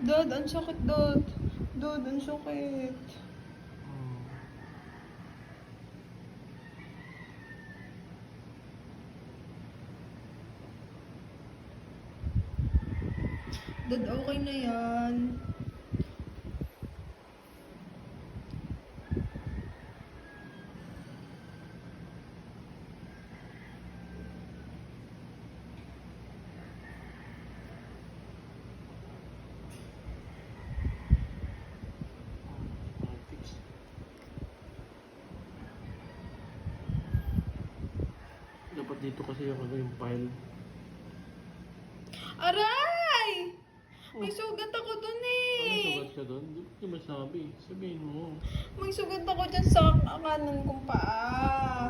Dad, ang sakit, Dad. Dad, ang sakit. Dad, okay na yan. Dapat dito kasi yung file. Aray! May sugat ako dun Ano eh. sugat ka doon? Hindi ko masabi. Sabihin mo. May sugat ako dyan sa kanan kong paa.